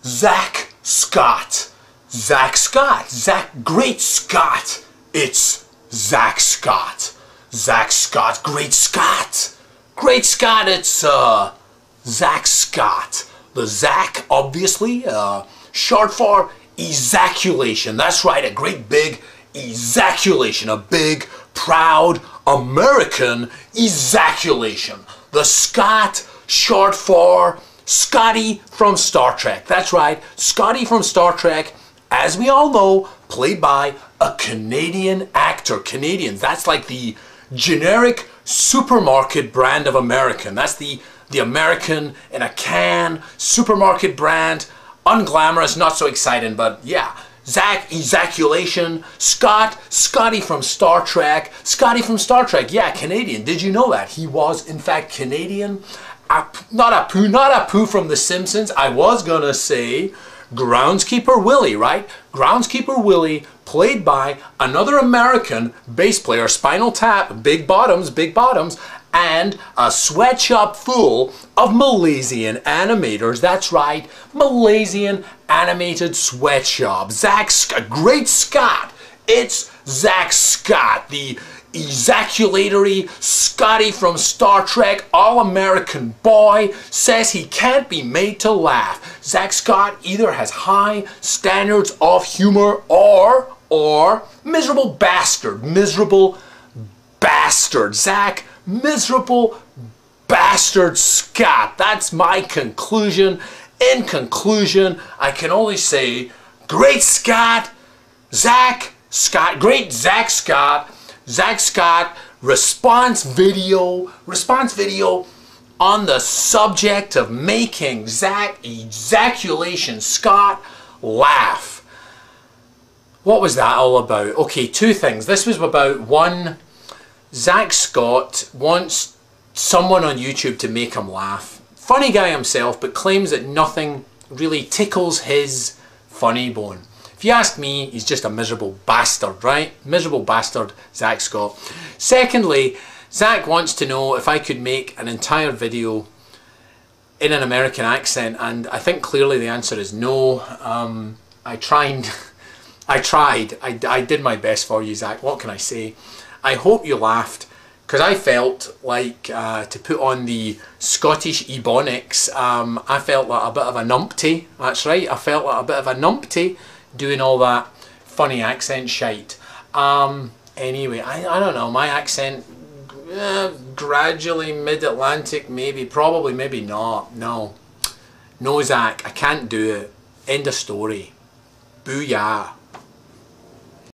Zack Scott. Zack Scott. Great Scott. It's Zack Scott. Zack Scott. Great Scott. Great Scott. It's Zack Scott. The Zack, obviously, short for ejaculation. That's right, a great big ejaculation. A big, proud American ejaculation. The Scott, short for Scotty from Star Trek. That's right, Scotty from Star Trek, as we all know, played by a Canadian actor. Canadians, that's like the generic supermarket brand of American. That's the American in a can supermarket brand. Unglamorous, not so exciting, but yeah. Zack, ejaculation. Scott, Scotty from Star Trek. Scotty from Star Trek, yeah, Canadian. Did you know that? He was, in fact, Canadian. Not Apu from The Simpsons. I was gonna say Groundskeeper Willie, right? Groundskeeper Willie, played by another American bass player, Spinal Tap, big bottoms, and a sweatshop full of Malaysian animators. That's right, Malaysian animated sweatshop. Great Scott. It's Zack Scott, the ejaculatory Scotty from Star Trek, all-American boy, says he can't be made to laugh. Zack Scott either has high standards of humor or miserable bastard. Miserable bastard. Zack, miserable bastard Scott. That's my conclusion. In conclusion, I can only say, great Scott, Zack Scott, great Zack Scott. Zack Scott response video on the subject of making Zack Ejaculation Scott laugh. What was that all about? Okay, two things. This was about one, Zack Scott wants someone on YouTube to make him laugh. Funny guy himself, but claims that nothing really tickles his funny bone. If you ask me, he's just a miserable bastard, right? Miserable bastard, Zack Scott. Secondly, Zack wants to know if I could make an entire video in an American accent, and I think clearly the answer is no. I tried. I did my best for you, Zack. What can I say? I hope you laughed, because I felt like, to put on the Scottish Ebonics, I felt like a bit of a numpty. That's right, I felt like a bit of a numpty doing all that funny accent shite. Anyway, I don't know, my accent, gradually mid-Atlantic, maybe, probably, maybe not. No, Zack, I can't do it. End of story. Booyah.